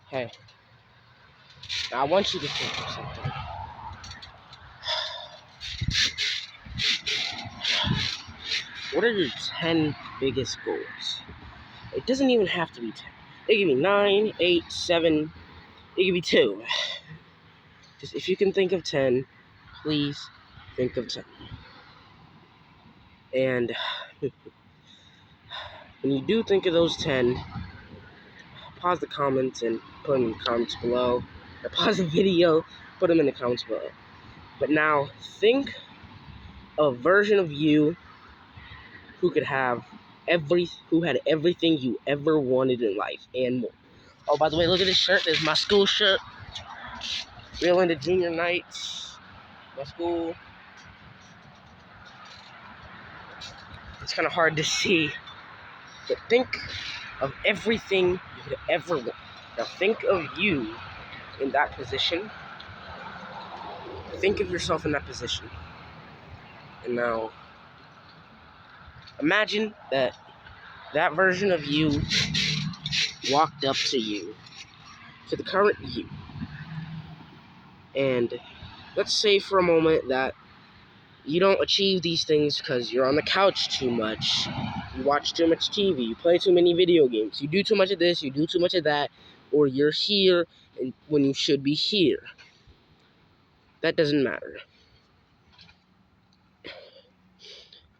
Hey, I want you to think of something. What are your 10 biggest goals? It doesn't even have to be 10. It could be 9, 8, 7. It could be 2. Just if you can think of 10, please think of 10. And when you do think of those 10, pause the comments and put them in the comments below. Or pause the video, put them in the comments below. But now think of a version of you who had everything you ever wanted in life and more. Oh, by the way, look at this shirt. This is my school shirt. Real into junior nights. My school. It's kind of hard to see. But think of everything you could ever want. Now think of you in that position. Think of yourself in that position. And now imagine that version of you walked up to you, to the current you. And let's say for a moment that you don't achieve these things because you're on the couch too much, you watch too much TV, you play too many video games, you do too much of this, you do too much of that, or you're here when you should be here. That doesn't matter.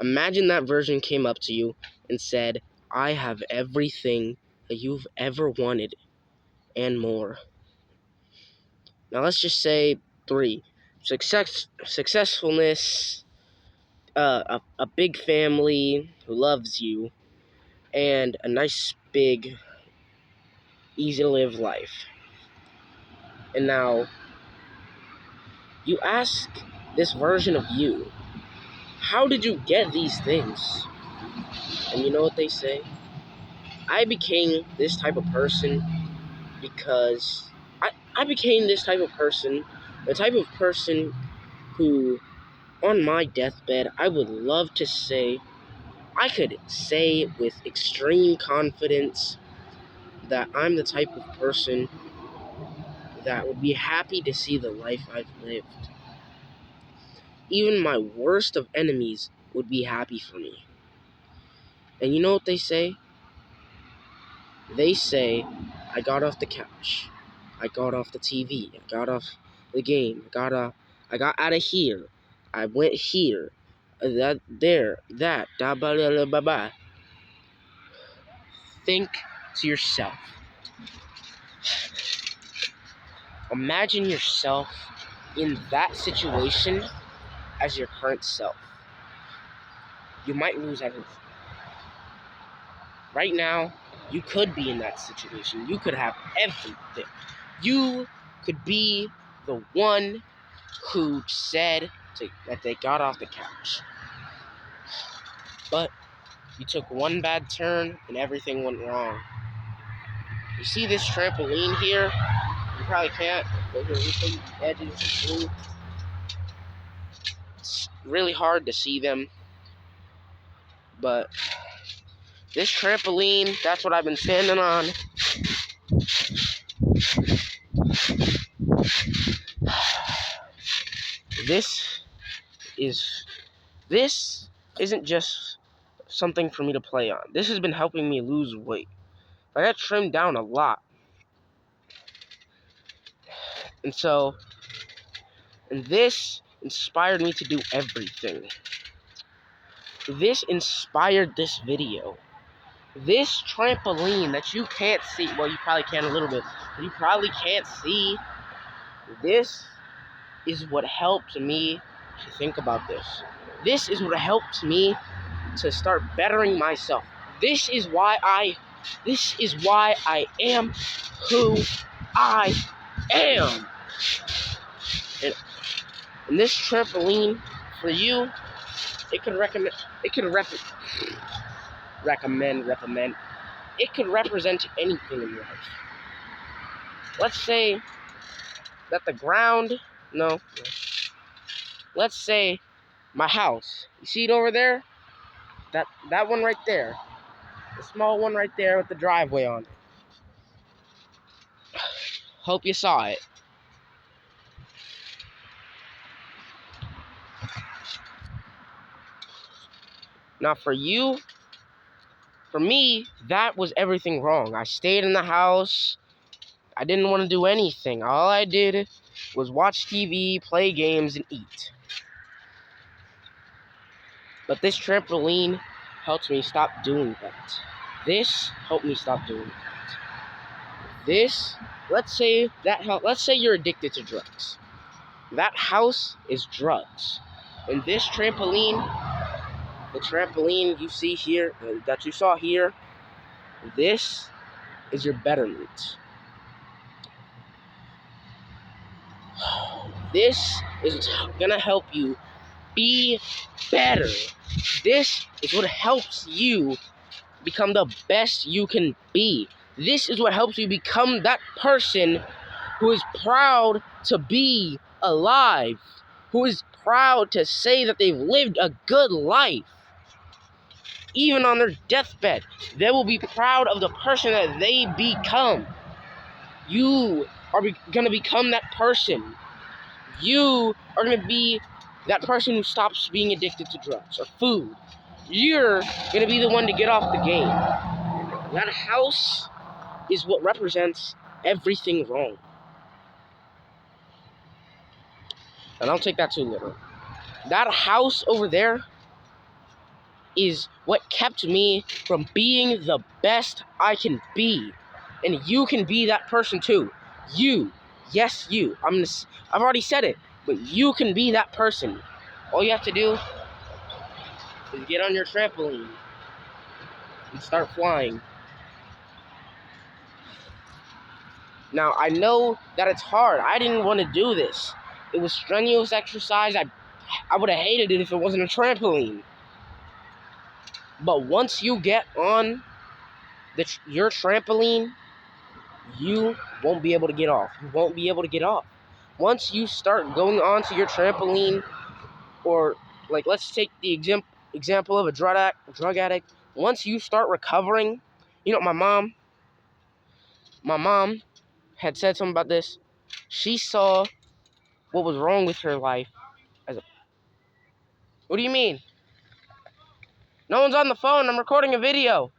Imagine that version came up to you and said, I have everything that you've ever wanted and more. Now let's just say 3. Successfulness, a big family who loves you, and a nice, big, easy-to-live life. And now, you ask this version of you, how did you get these things? And you know what they say? I became this type of person because I became this type of person, the type of person who, on my deathbed, I would love to say, I could say with extreme confidence that I'm the type of person that would be happy to see the life I've lived. Even my worst of enemies would be happy for me. And you know what they say? They say, I got off the couch. I got off the TV. I got off the game. I got out of here. I went here. That, there, that, da ba da ba ba. Think to yourself. Imagine yourself in that situation as your current self. You might lose everything. Right now, you could be in that situation. You could have everything. You could be the one who said that they got off the couch. But you took one bad turn and everything went wrong. You see this trampoline here? You probably can't. Look at the edges. It's really hard to see them. But this trampoline, that's what I've been standing on. This isn't just something for me to play on. This has been helping me lose weight. I got trimmed down a lot. And this inspired me to do everything. This inspired this video. This trampoline that you can't see, well, you probably can a little bit, but you probably can't see. This is what helped me to think about this. This is what helped me to start bettering myself. This is why I am who I am. And this trampoline for you, it could represent anything in your life. Let's say that the ground, let's say my house. You see it over there? That one right there. The small one right there with the driveway on it. Hope you saw it. Now for you, for me, that was everything wrong. I stayed in the house. I didn't want to do anything. All I did was watch TV, play games, and eat. But this trampoline helped me stop doing that. This helped me stop doing that. This, let's say you're addicted to drugs. That house is drugs. And this trampoline, the trampoline you see here, that you saw here, this is your betterment. This is gonna help you be better. This is what helps you become the best you can be. This is what helps you become that person who is proud to be alive, who is proud to say that they've lived a good life. Even on their deathbed, they will be proud of the person that they become. You are going to become that person. You are going to be that person who stops being addicted to drugs or food. You're going to be the one to get off the game. That house is what represents everything wrong. And don't take that too literal. That house over there is what kept me from being the best I can be. And you can be that person too. You. Yes, you. I've already said it, but you can be that person. All you have to do is get on your trampoline and start flying. Now, I know that it's hard. I didn't want to do this. It was strenuous exercise. I would have hated it if it wasn't a trampoline. But once you get on your trampoline, you won't be able to get off. You won't be able to get off. Once you start going onto your trampoline, or like let's take the example of a drug addict. Once you start recovering, my mom had said something about this. She saw what was wrong with her life as a... What do you mean? No one's on the phone. I'm recording a video.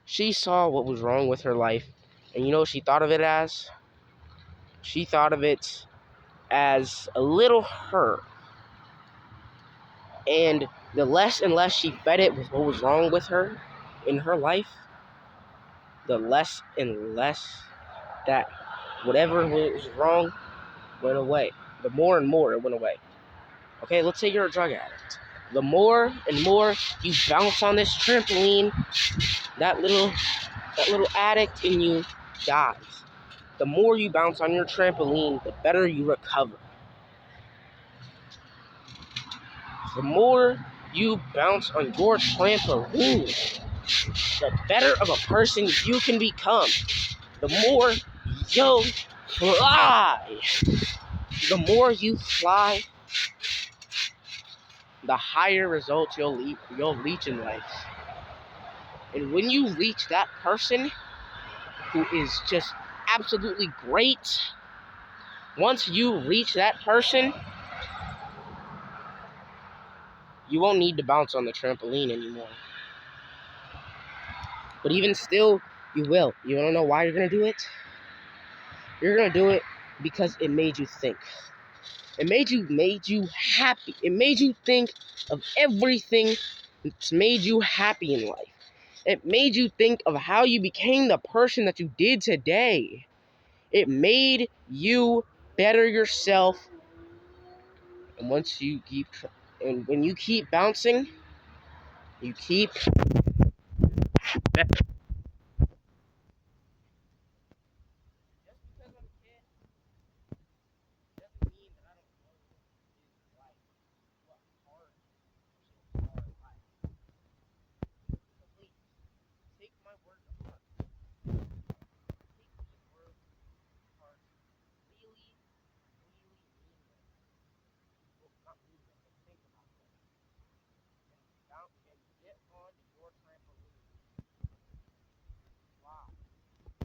She saw what was wrong with her life, and you know what she thought of it as? She thought of it as a little her. And the less and less she fed it with what was wrong with her in her life, the less and less that whatever was wrong went away. The more and more it went away. Okay, let's say you're a drug addict. The more and more you bounce on this trampoline, that little addict in you dies. The more you bounce on your trampoline, the better you recover. The more you bounce on your trampoline, the better of a person you can become. The more you fly. The more you fly, the higher results you'll reach in life. And when you reach that person who is just absolutely great, once you reach that person, you won't need to bounce on the trampoline anymore. But even still, you will. You don't know why you're going to do it? You're going to do it because it made you think. It made you happy. It made you think of everything that's made you happy in life. It made you think of how you became the person that you did today. It made you better yourself. And when you keep bouncing, you keep